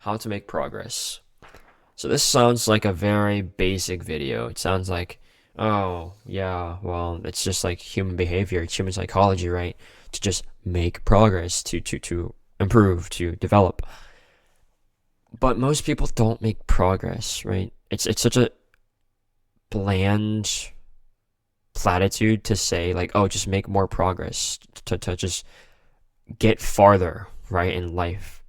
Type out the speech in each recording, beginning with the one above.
how to make progress. So this sounds like a very basic video. It sounds like, oh, yeah, well, it's just like human behavior, it's human psychology, right? To just make progress, to improve, to develop. But most people don't make progress, right? It's such a bland platitude to say like, oh, just make more progress, to just get farther, right, in life.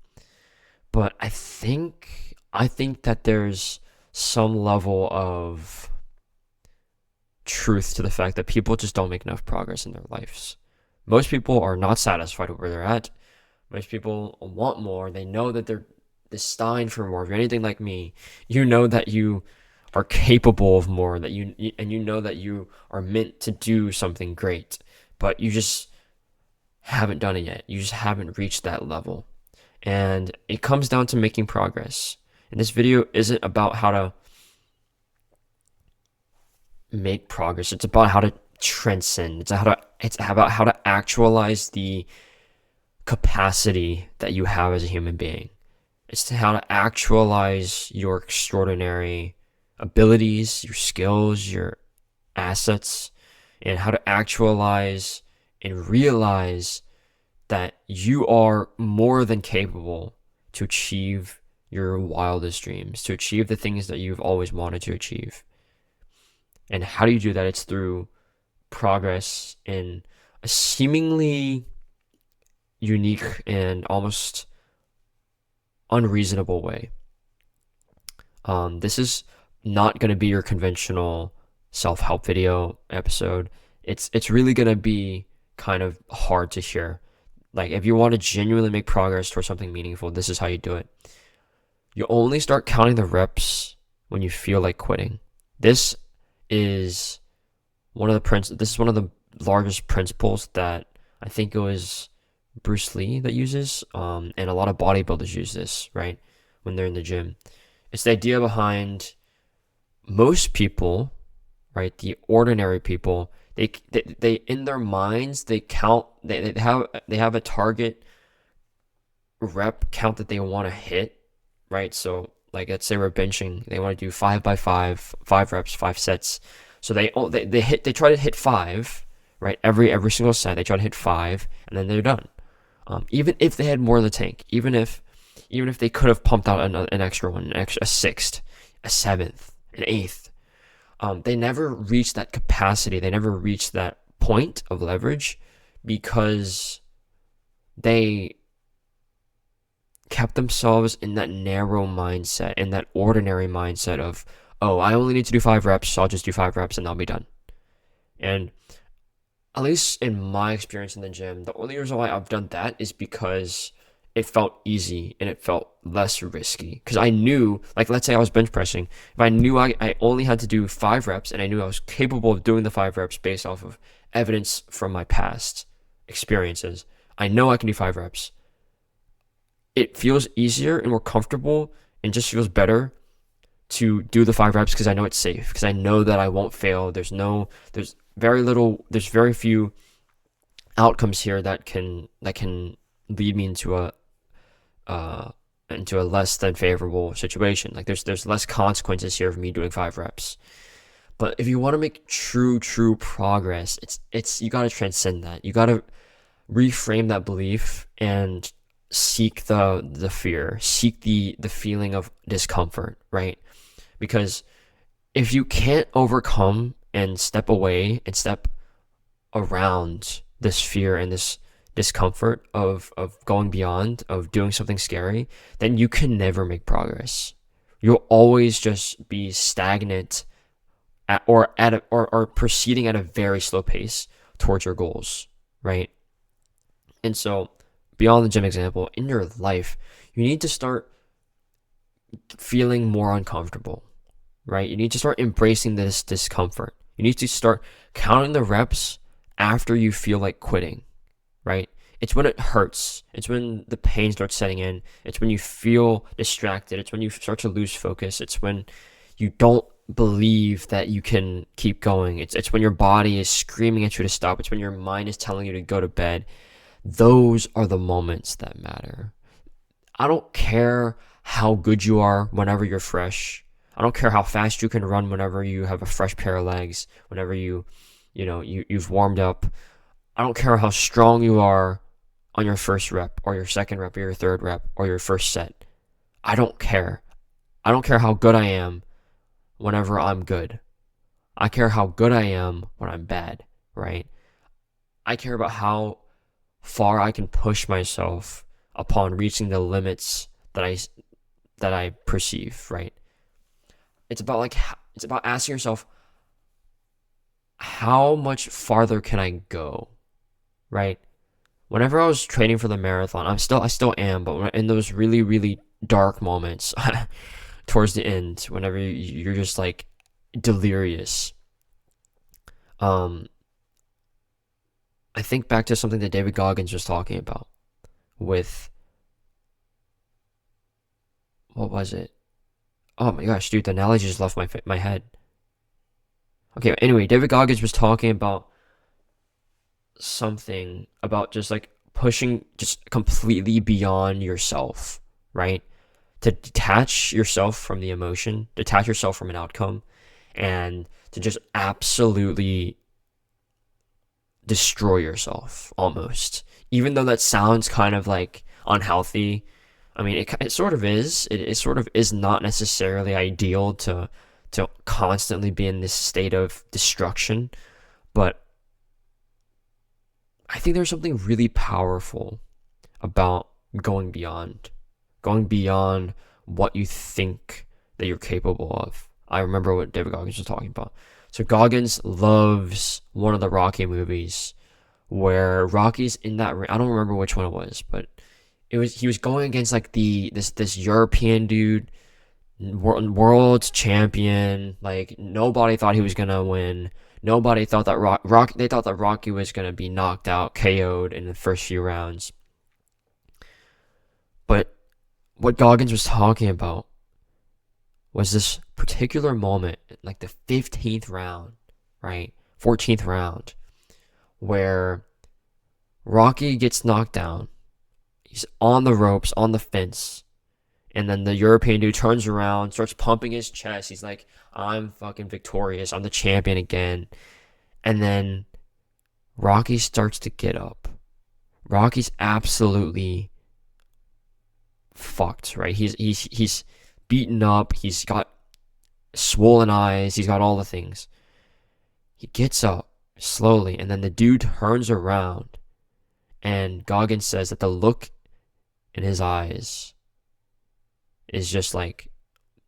But I think that there's some level of truth to the fact that people just don't make enough progress in their lives. Most people are not satisfied with where they're at. Most people want more. They know that they're destined for more. If you're anything like me, you know that you are capable of more, that you know that you are meant to do something great, but you just haven't done it yet. You just haven't reached that level. And it comes down to making progress. And this video isn't about how to make progress. It's about how to transcend. It's about how to actualize the capacity that you have as a human being. It's how to actualize your extraordinary abilities, your skills, your assets, and how to actualize and realize that you are more than capable to achieve your wildest dreams, to achieve the things that you've always wanted to achieve. And how do you do that? It's through progress in a seemingly unique and almost unreasonable way. This is not going to be your conventional self-help video episode. It's really going to be kind of hard to hear. Like, if you want to genuinely make progress towards something meaningful, this is how you do it. You only start counting the reps when you feel like quitting. This is this is one of the largest principles that I think it was Bruce Lee that uses, and a lot of bodybuilders use this, right, when they're in the gym. It's the idea behind most people, right, the ordinary people. They in their minds they count. They have a target rep count that they want to hit, right? So like, let's say we're benching, they want to do 5 by 5, 5 reps, 5 sets. So they try to hit five, right? Every single set they try to hit five, and then they're done. Even if they had more in the tank, even if they could have pumped out an extra one, a sixth, a seventh, an eighth, they never reached that capacity. They never reached that point of leverage because they kept themselves in that narrow mindset, in that ordinary mindset of, oh, I only need to do 5 reps, so I'll just do 5 reps and I'll be done. And at least in my experience in the gym, the only reason why I've done that is because it felt easy and it felt less risky. Because I knew, like, let's say I was bench pressing, if I knew I only had to do 5 reps and I knew I was capable of doing the 5 reps based off of evidence from my past experiences, I know I can do 5 reps. It feels easier and more comfortable and just feels better to do the 5 reps because I know it's safe, because I know that I won't fail. There's very few outcomes here that can lead me into a less than favorable situation. Like, there's less consequences here of me doing 5 reps. But if you want to make true progress, it's you got to transcend that. You got to reframe that belief and seek the fear, seek the feeling of discomfort, right? Because if you can't overcome and step away and step around this fear and this discomfort of going beyond, of doing something scary, then you can never make progress. You'll always just be stagnant or proceeding at a very slow pace towards your goals, right? And so, beyond the gym example, in your life, you need to start feeling more uncomfortable, right? You need to start embracing this discomfort. You need to start counting the reps after you feel like quitting, right? It's when it hurts. It's when the pain starts setting in. It's when you feel distracted. It's when you start to lose focus. It's when you don't believe that you can keep going. It's when your body is screaming at you to stop. It's when your mind is telling you to go to bed. Those are the moments that matter. I don't care how good you are whenever you're fresh. I don't care how fast you can run whenever you have a fresh pair of legs, whenever you've warmed up. I don't care how strong you are on your first rep or your second rep or your third rep or your first set. I don't care. I don't care how good I am whenever I'm good. I care how good I am when I'm bad, right? I care about how far I can push myself upon reaching the limits that I perceive, right? It's about asking yourself, how much farther can I go, right? Whenever I was training for the marathon, I still am, but in those really really dark moments towards the end, whenever you're just like delirious, um, I think back to something that David Goggins was talking about with, what was it? Oh my gosh, dude, the analogy just left my head. Okay, anyway, David Goggins was talking about something about just like pushing just completely beyond yourself, right? To detach yourself from the emotion, detach yourself from an outcome, and to just absolutely destroy yourself almost. Even though that sounds kind of like unhealthy, I mean, it sort of is. It sort of is not necessarily ideal to constantly be in this state of destruction, but I think there's something really powerful about going beyond what you think that you're capable of. I remember what David Goggins was talking about. So Goggins loves one of the Rocky movies where Rocky's in that ring. I don't remember which one it was, but he was going against like this European dude, world champion. Like nobody thought he was gonna win. Nobody thought that they thought that Rocky was gonna be knocked out, KO'd in the first few rounds. But what Goggins was talking about was this particular moment, like the 15th round, right? 14th round, where Rocky gets knocked down. He's on the ropes, on the fence. And then the European dude turns around, starts pumping his chest. He's like, I'm fucking victorious. I'm the champion again. And then Rocky starts to get up. Rocky's absolutely fucked, right? He's beaten up. He's got swollen eyes. He's got all the things. He gets up slowly, and then the dude turns around, and Goggins says that the look in his eyes is just like,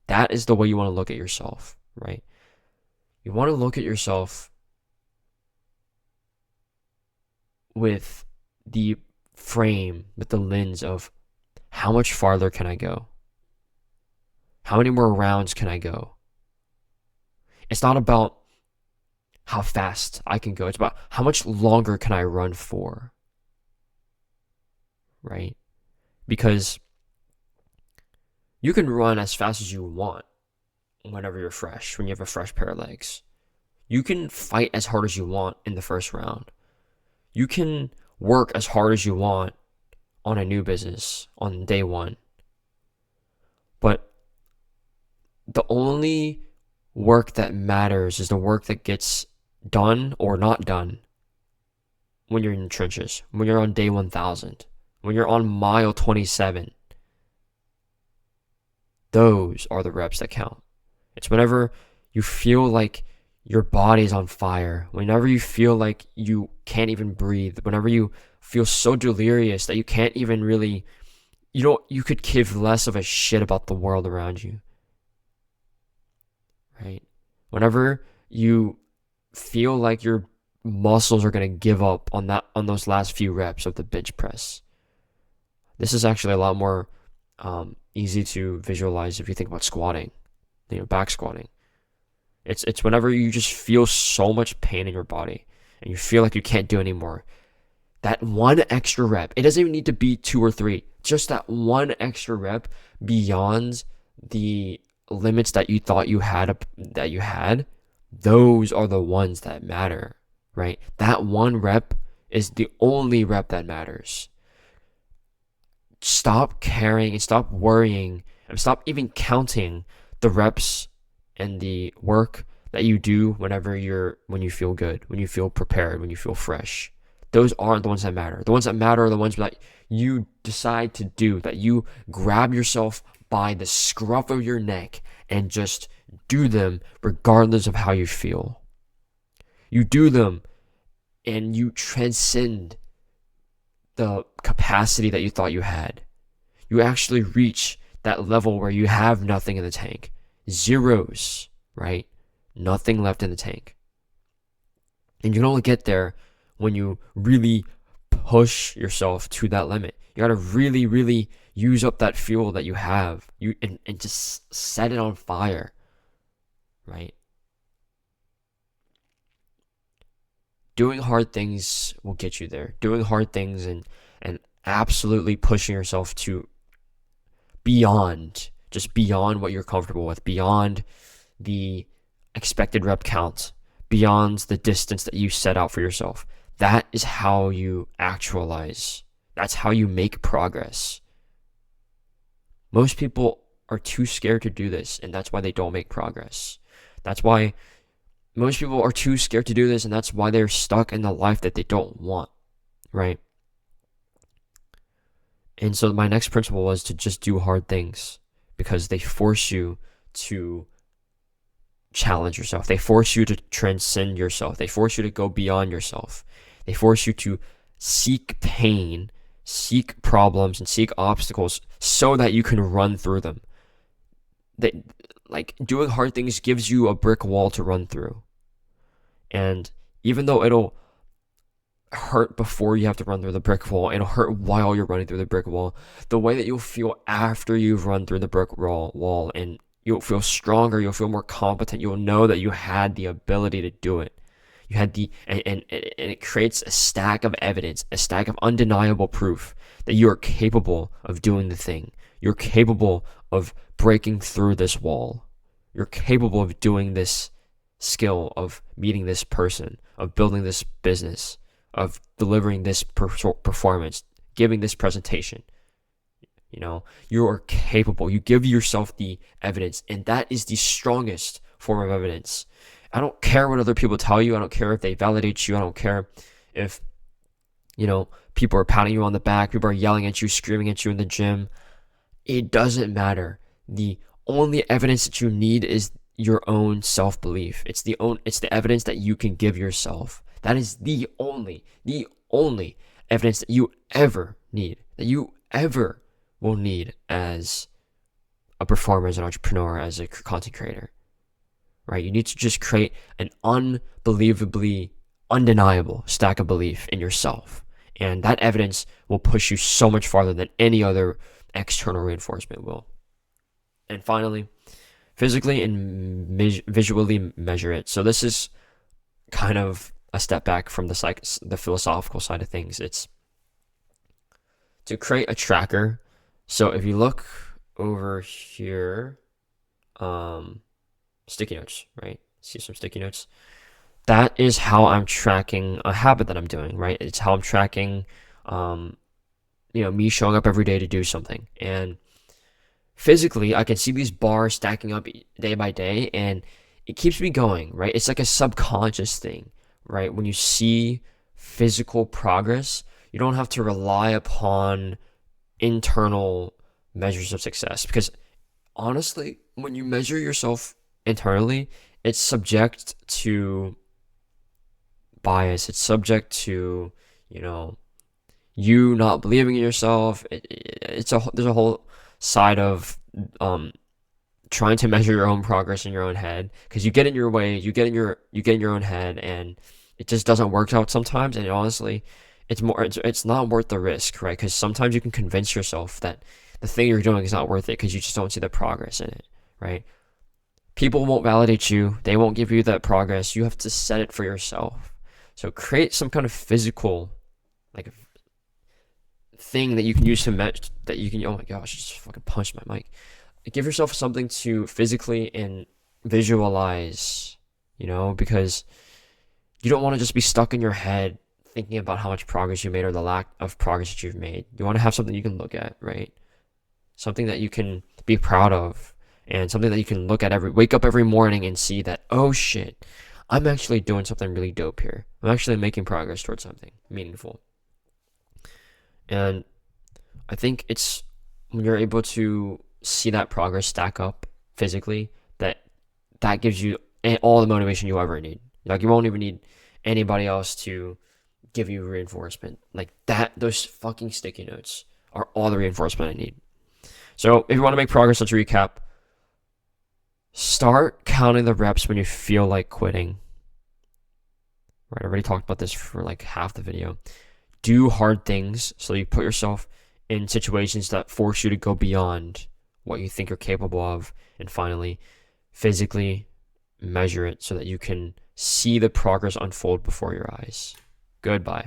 that is the way you want to look at yourself, right? You want to look at yourself with the frame, with the lens of, how much farther can I go? How many more rounds can I go? It's not about how fast I can go. It's about how much longer can I run for, right? Because you can run as fast as you want whenever you're fresh, when you have a fresh pair of legs. You can fight as hard as you want in the first round. You can work as hard as you want on a new business on day one. But the only work that matters is the work that gets done or not done when you're in the trenches, when you're on day 1000, when you're on mile 27. Those are the reps that count. It's whenever you feel like your body's on fire, whenever you feel like you can't even breathe, whenever you feel so delirious that you can't even really, you could give less of a shit about the world around you, right? Whenever you feel like your muscles are going to give up on those last few reps of the bench press. This is actually a lot more easy to visualize if you think about squatting, back squatting. It's whenever you just feel so much pain in your body and you feel like you can't do anymore. That one extra rep, it doesn't even need to be 2 or 3, just that one extra rep beyond the limits that you thought you had, those are the ones that matter, right? That one rep is the only rep that matters. Stop caring and stop worrying And stop even counting the reps and the work that you do when you feel good, when you feel prepared, when you feel fresh. Those aren't the ones that matter. The ones that matter are the ones that you decide to do, that you grab yourself by the scruff of your neck and just do them regardless of how you feel. You do them and you transcend the capacity that you thought you had. You actually reach that level where you have nothing in the tank. Zeros, right? Nothing left in the tank. And you can only get there when you really push yourself to that limit. You gotta really, really use up that fuel that you have. And just set it on fire. Right? Doing hard things will get you there. Doing hard things and absolutely pushing yourself to beyond what you're comfortable with, beyond the expected rep count, beyond the distance that you set out for yourself. That is how you actualize. That's how you make progress. Most people are too scared to do this, and that's why they don't make progress. That's why most people are too scared to do this, and that's why they're stuck in the life that they don't want, right? And so my next principle was to just do hard things because they force you to challenge yourself. They force you to transcend yourself. They force you to go beyond yourself. They force you to seek pain, seek problems, and seek obstacles so that you can run through them. Like doing hard things gives you a brick wall to run through. And even though it'll hurt before you have to run through the brick wall, it'll hurt while you're running through the brick wall, the way that you'll feel after you've run through the brick wall, and you'll feel stronger, you'll feel more competent, you'll know that you had the ability to do it. You had and it creates a stack of evidence, a stack of undeniable proof that you are capable of doing the thing. You're capable of breaking through this wall. You're capable of doing this skill, of meeting this person, of building this business, of delivering this performance, giving this presentation. You know, you are capable. You give yourself the evidence, and that is the strongest form of evidence. I don't care what other people tell you. I don't care if they validate you. I don't care if, people are patting you on the back, people are yelling at you, screaming at you in the gym. It doesn't matter. The only evidence that you need is your own self-belief. It's the evidence that you can give yourself. That is the only evidence that you ever need, that you ever will need as a performer, as an entrepreneur, as a content creator, right? You need to just create an unbelievably undeniable stack of belief in yourself. And that evidence will push you so much farther than any other external reinforcement will. And finally, physically and visually measure it. So this is kind of a step back from the philosophical side of things. It's to create a tracker. So if you look over here, sticky notes, right? See some sticky notes. That is how I'm tracking a habit that I'm doing, right? It's how I'm tracking, me showing up every day to do something. And physically, I can see these bars stacking up day by day, and it keeps me going, right? It's like a subconscious thing, right? When you see physical progress, you don't have to rely upon internal measures of success, because honestly, when you measure yourself internally, it's subject to bias. It's subject to, you not believing in yourself. There's a whole side of trying to measure your own progress in your own head, because you get in your way, you get in your own head, and it just doesn't work out sometimes. And honestly, it's not worth the risk, right? Because sometimes you can convince yourself that the thing you're doing is not worth it because you just don't see the progress in it, right? People won't validate you. They won't give you that progress. You have to set it for yourself. So create some kind of physical, thing that you can use to measure, that you can, oh my gosh, I just fucking punched my mic. Give yourself something to physically and visualize, because you don't want to just be stuck in your head thinking about how much progress you made or the lack of progress that you've made. You want to have something you can look at, right? Something that you can be proud of, and something that you can wake up every morning and see that, oh shit, I'm actually doing something really dope here. I'm actually making progress towards something meaningful. And I think it's when you're able to see that progress stack up physically, that gives you all the motivation you'll ever need. Like, you won't even need anybody else to give you reinforcement. Like that, those fucking sticky notes are all the reinforcement I need. So if you want to make progress, let's recap. Start counting the reps when you feel like quitting. Right, I already talked about this for like half the video. Do hard things so you put yourself in situations that force you to go beyond what you think you're capable of. And finally, physically measure it so that you can see the progress unfold before your eyes. Goodbye.